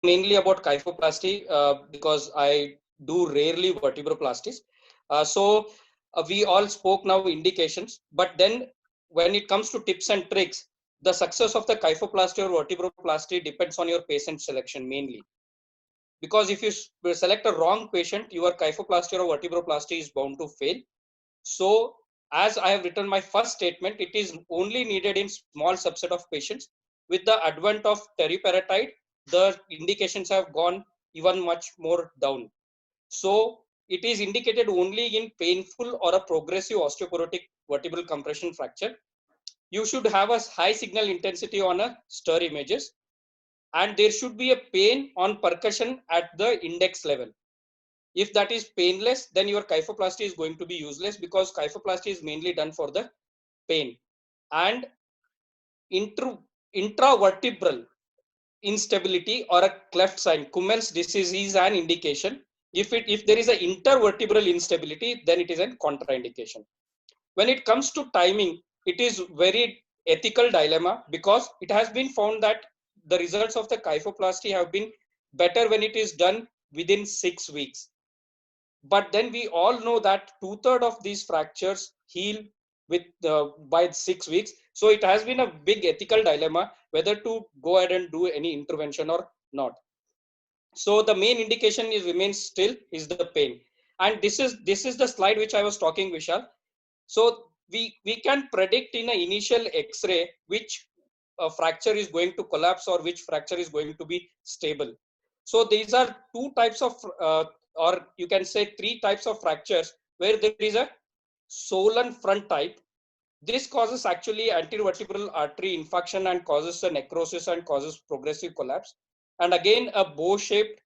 mainly about kyphoplasty because I do rarely vertebroplasties. We all spoke now indications, but then when it comes to tips and tricks, the success of the kyphoplasty or vertebroplasty depends on your patient selection mainly. Because if you select a wrong patient, your kyphoplasty or vertebroplasty is bound to fail. So, as I have written my first statement, it is only needed in small subset of patients. With the advent of teriparatide, the indications have gone even much more down. So, it is indicated only in painful or a progressive osteoporotic vertebral compression fracture. You should have a high signal intensity on a stir images, and there should be a pain on percussion at the index level. If that is painless, then your kyphoplasty is going to be useless, because kyphoplasty is mainly done for the pain. And intravertebral instability or a cleft sign, Kummel's disease, is an indication. If there is an intervertebral instability, then it is a contraindication. When it comes to timing, it is very ethical dilemma, because it has been found that the results of the kyphoplasty have been better when it is done within 6 weeks. But then we all know that 2/3 of these fractures heal with by 6 weeks. So it has been a big ethical dilemma whether to go ahead and do any intervention or not. So the main indication is remains still is the pain. And this is the slide which I was talking, Vishal. So we can predict in an initial X-ray which fracture is going to collapse or which fracture is going to be stable. So these are two types of or you can say three types of fractures, where there is a swollen front type. This causes actually anterovertebral artery infarction and causes a necrosis and causes progressive collapse. And again a bow-shaped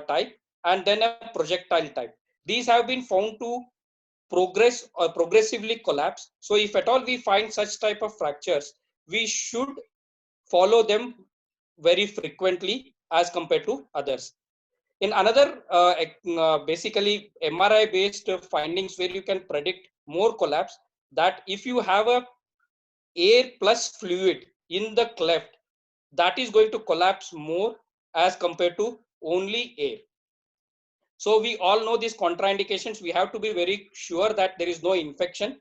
type, and then a projectile type. These have been found to progress or progressively collapse. So if at all we find such type of fractures, we should follow them very frequently as compared to others. In another basically MRI based findings where you can predict more collapse, that if you have a air plus fluid in the cleft, that is going to collapse more as compared to only air. So we all know these contraindications. We have to be very sure that there is no infection.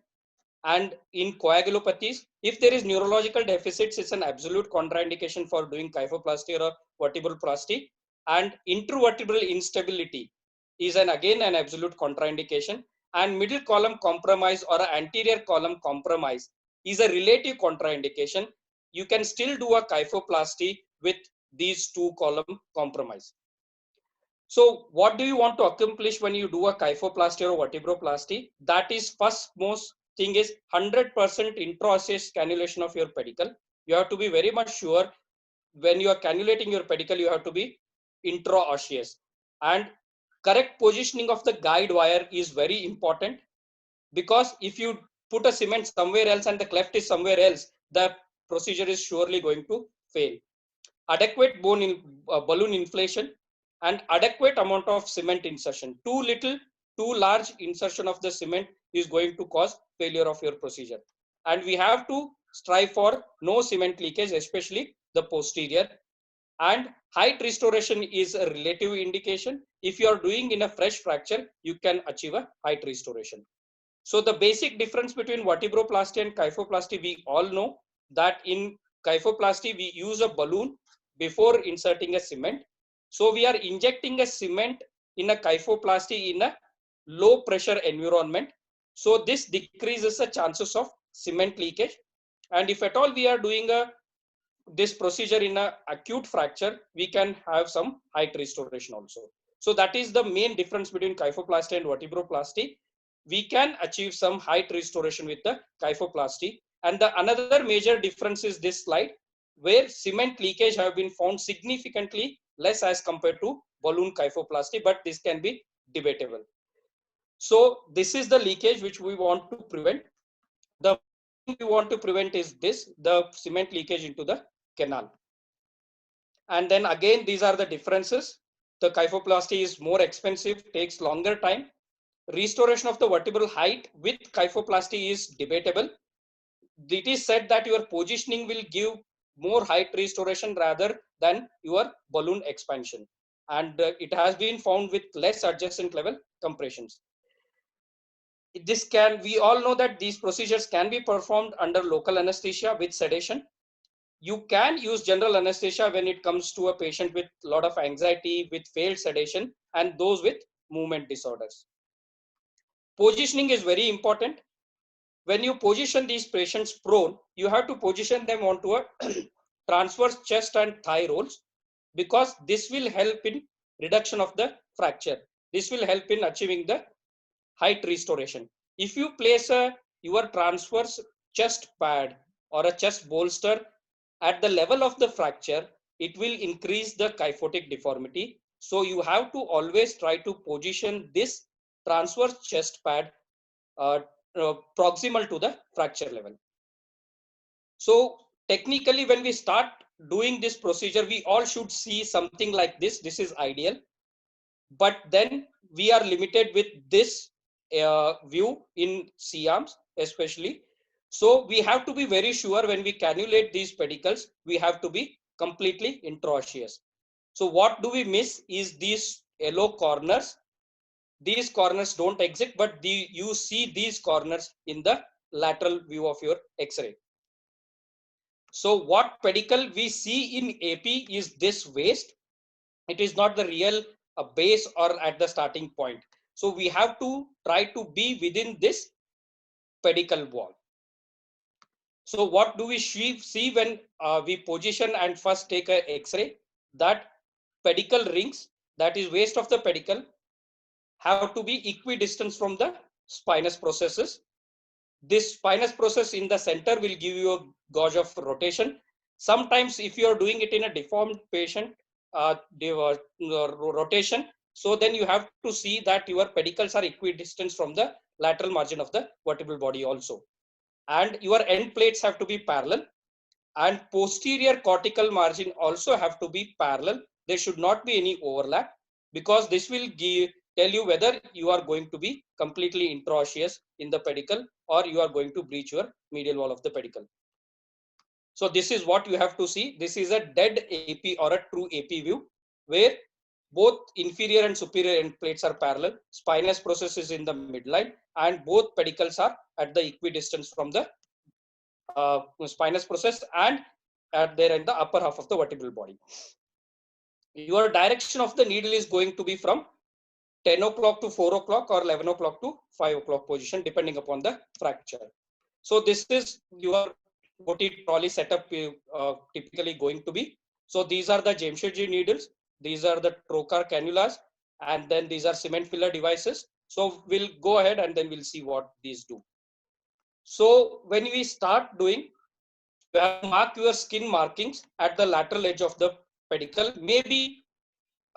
And in coagulopathies, if there is neurological deficits, it's an absolute contraindication for doing kyphoplasty or vertebroplasty. And intervertebral instability is again an absolute contraindication. And middle column compromise or anterior column compromise is a relative contraindication. You can still do a kyphoplasty with these two column compromise. So what do you want to accomplish when you do a kyphoplasty or vertebroplasty? That is, first most thing is 100% intraosseous cannulation of your pedicle. You have to be very much sure when you are cannulating your pedicle, you have to be intraosseous. And correct positioning of the guide wire is very important, because if you put a cement somewhere else and the cleft is somewhere else, the procedure is surely going to fail. Adequate balloon inflation and adequate amount of cement insertion. Too little, too large insertion of the cement is going to cause failure of your procedure. And we have to strive for no cement leakage, especially the posterior. And height restoration is a relative indication. If you are doing in a fresh fracture, you can achieve a height restoration. So the basic difference between vertebroplasty and kyphoplasty, we all know that in kyphoplasty, we use a balloon before inserting a cement. So we are injecting a cement in a kyphoplasty in a low pressure environment. So this decreases the chances of cement leakage. And if at all we are doing this procedure in a acute fracture, we can have some height restoration also. So that is the main difference between kyphoplasty and vertebroplasty. We can achieve some height restoration with the kyphoplasty. And the another major difference is this slide, where cement leakage have been found significantly less as compared to balloon kyphoplasty, but this can be debatable. So this is the leakage which we want to prevent. The thing we want to prevent is this, the cement leakage into the canal. And then again, these are the differences. The kyphoplasty is more expensive, takes longer time. Restoration of the vertebral height with kyphoplasty is debatable. It is said that your positioning will give more height restoration rather than your balloon expansion. And it has been found with less adjacent level compressions. We all know that these procedures can be performed under local anesthesia with sedation. You can use general anesthesia when it comes to a patient with a lot of anxiety, with failed sedation, and those with movement disorders. Positioning is very important. When you position these patients prone, you have to position them onto a transverse chest and thigh rolls, because this will help in reduction of the fracture. This will help in achieving the height restoration. If you place your transverse chest pad or a chest bolster at the level of the fracture, it will increase the kyphotic deformity. So you have to always try to position this transverse chest pad proximal to the fracture level. So technically, when we start doing this procedure, we all should see something like this. This is ideal, but then we are limited with this view in C-arms especially. So we have to be very sure when we cannulate these pedicles, we have to be completely intraosseous. So what do we miss is these yellow corners. These corners don't exist, but you see these corners in the lateral view of your X-ray. So what pedicle we see in AP is this waist. It is not the real base or at the starting point. So we have to try to be within this pedicle wall. So what do we see when we position and first take a X-ray? That pedicle rings, that is waist of the pedicle, have to be equidistant from the spinous processes. This spinous process in the center will give you a gauge of rotation. Sometimes if you are doing it in a deformed patient, rotation, so then you have to see that your pedicles are equidistant from the lateral margin of the vertebral body also. And your end plates have to be parallel, and posterior cortical margin also have to be parallel. There should not be any overlap, because this will tell you whether you are going to be completely intraosseous in the pedicle or you are going to breach your medial wall of the pedicle. So this is what you have to see. This is a dead AP or a true AP view, where both inferior and superior end plates are parallel, spinous process is in the midline, and both pedicles are at the equidistance from the spinous process and there in the upper half of the vertebral body. Your direction of the needle is going to be from 10 o'clock to 4 o'clock or 11 o'clock to 5 o'clock position, depending upon the fracture. So this is your OT trolley setup typically going to be. So these are the Jamshedji needles. These are the trocar cannulas, and then these are cement filler devices. So we'll go ahead and then we'll see what these do. So when we start doing, you have to mark your skin markings at the lateral edge of the pedicle, maybe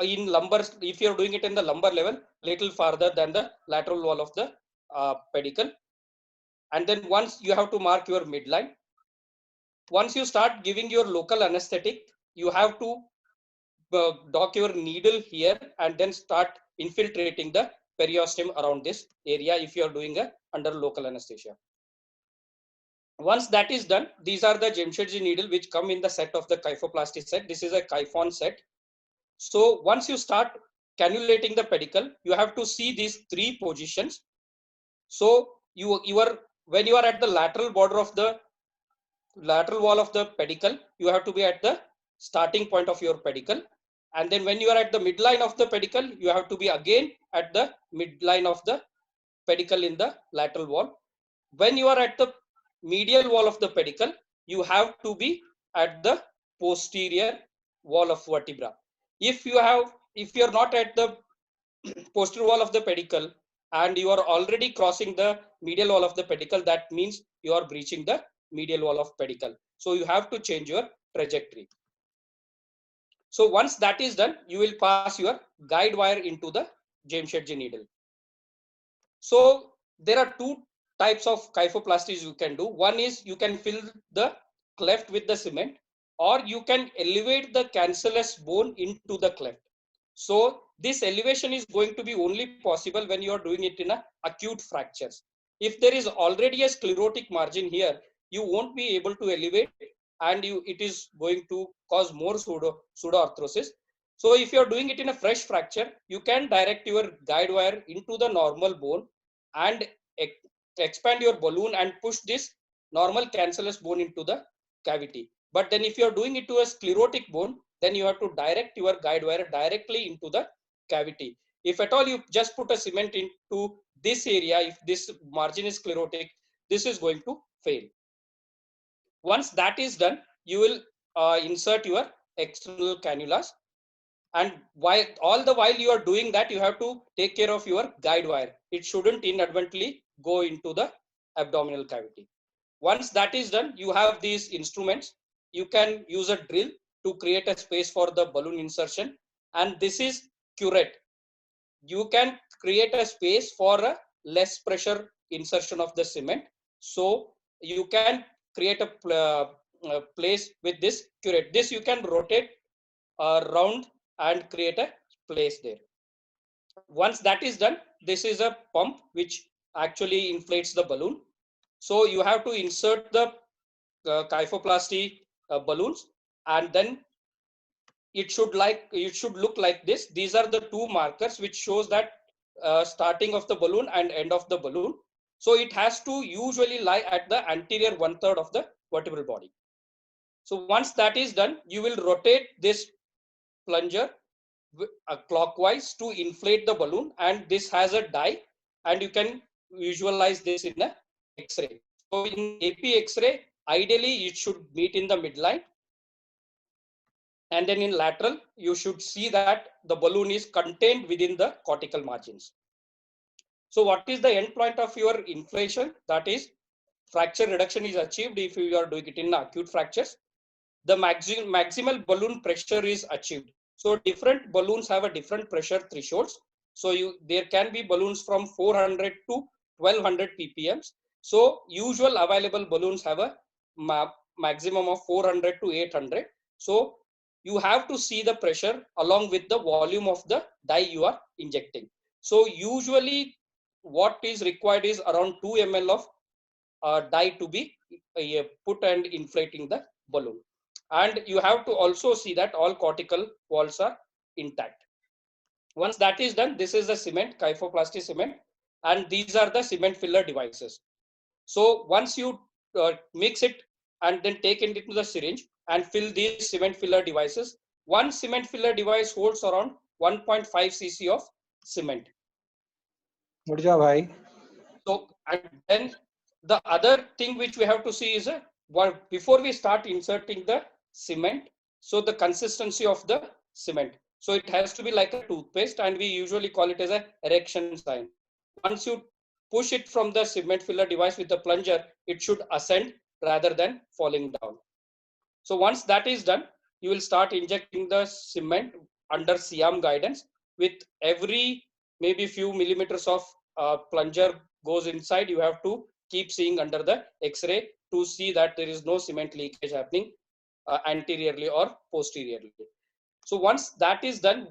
in lumbar, if you're doing it in the lumbar level, little farther than the lateral wall of the pedicle. And then once you have to mark your midline. Once you start giving your local anesthetic, you have to dock your needle here and then start infiltrating the periosteum around this area if you are doing a under local anesthesia. Once that is done, these are the Jamshedji needle which come in the set of the kyphoplasty set. This is a Kyphon set. So once you start cannulating the pedicle, you have to see these three positions. So when you are at the lateral border of the lateral wall of the pedicle, you have to be at the starting point of your pedicle. And then when you are at the midline of the pedicle, you have to be again at the midline of the pedicle in the lateral wall. When you are at the medial wall of the pedicle, you have to be at the posterior wall of vertebra. If you are not at the posterior wall of the pedicle and you are already crossing the medial wall of the pedicle, that means you are breaching the medial wall of pedicle. So you have to change your trajectory. So once that is done, you will pass your guide wire into the Jamshedji needle. So there are two types of kyphoplasties you can do. One is you can fill the cleft with the cement, or you can elevate the cancellous bone into the cleft. So this elevation is going to be only possible when you are doing it in a acute fractures. If there is already a sclerotic margin here, you won't be able to elevate, and it is going to cause more pseudoarthrosis. So if you are doing it in a fresh fracture, you can direct your guide wire into the normal bone and expand your balloon and push this normal cancellous bone into the cavity. But then if you are doing it to a sclerotic bone, then you have to direct your guide wire directly into the cavity. If at all you just put a cement into this area, if this margin is sclerotic, this is going to fail. Once that is done, you will insert your external cannulas, and all the while you are doing that, you have to take care of your guide wire. It shouldn't inadvertently go into the abdominal cavity. Once that is done, you have these instruments. You can use a drill to create a space for the balloon insertion, and this is curette. You can create a space for a less pressure insertion of the cement. So you can create a place with this curette. This you can rotate around and create a place there. Once that is done, this is a pump which actually inflates the balloon. So you have to insert the kyphoplasty balloons, and then it should look like this. These are the two markers which shows that starting of the balloon and end of the balloon. So it has to usually lie at the anterior 1/3 of the vertebral body. So once that is done, you will rotate this plunger clockwise to inflate the balloon, and this has a die, and you can visualize this in a X-ray. So in AP X-ray, ideally it should meet in the midline, and then in lateral you should see that the balloon is contained within the cortical margins. So what is the end point of your inflation? That is, fracture reduction is achieved if you are doing it in acute fractures. The maximal balloon pressure is achieved. So different balloons have a different pressure thresholds. So there can be balloons from 400 to 1200 ppms. So usual available balloons have a maximum of 400 to 800. So you have to see the pressure along with the volume of the dye you are injecting. So usually what is required is around 2 ml of dye to be put and inflating the balloon. And you have to also see that all cortical walls are intact. Once that is done, this is the cement, kyphoplasty cement, and these are the cement filler devices. So once you mix it and then take it into the syringe and fill these cement filler devices, one cement filler device holds around 1.5 cc of cement. So, and then the other thing which we have to see is before we start inserting the cement, so the consistency of the cement. So it has to be like a toothpaste, and we usually call it as a erection sign. Once you push it from the cement filler device with the plunger, it should ascend rather than falling down. So once that is done, you will start injecting the cement under Siam guidance. With every maybe few millimeters of plunger goes inside, you have to keep seeing under the X-ray to see that there is no cement leakage happening anteriorly or posteriorly. So once that is done,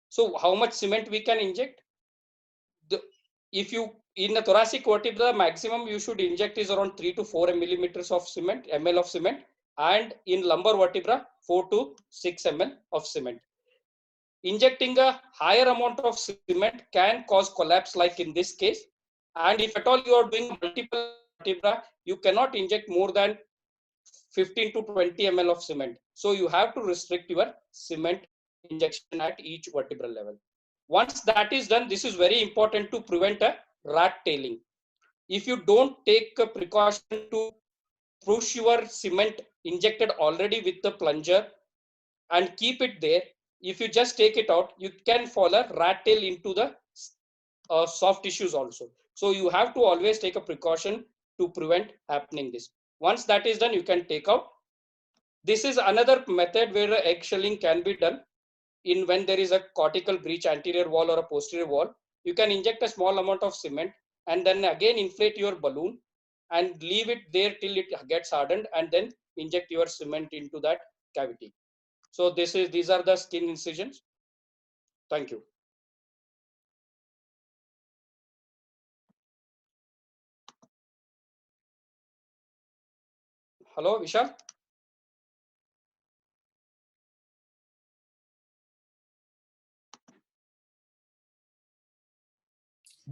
so how much cement we can inject? If you in the thoracic vertebra, maximum you should inject is around 3 to 4 millimeters of cement, ml of cement, and in lumbar vertebra 4 to 6 ml of cement. Injecting a higher amount of cement can cause collapse, like in this case. And if at all you are doing multiple vertebra, you cannot inject more than 15 to 20 ml of cement. So you have to restrict your cement injection at each vertebral level. Once that is done, this is very important to prevent a rat tailing. If you don't take a precaution to push your cement injected already with the plunger and keep it there, if you just take it out, you can fall a rat tail into the soft tissues also. So you have to always take a precaution to prevent happening this. Once that is done, you can take out. This is another method where egg shelling can be done. In when there is a cortical breach, anterior wall or a posterior wall, you can inject a small amount of cement and then again inflate your balloon and leave it there till it gets hardened, and then inject your cement into that cavity. So these are the skin incisions. Thank you. Hello, Vishal.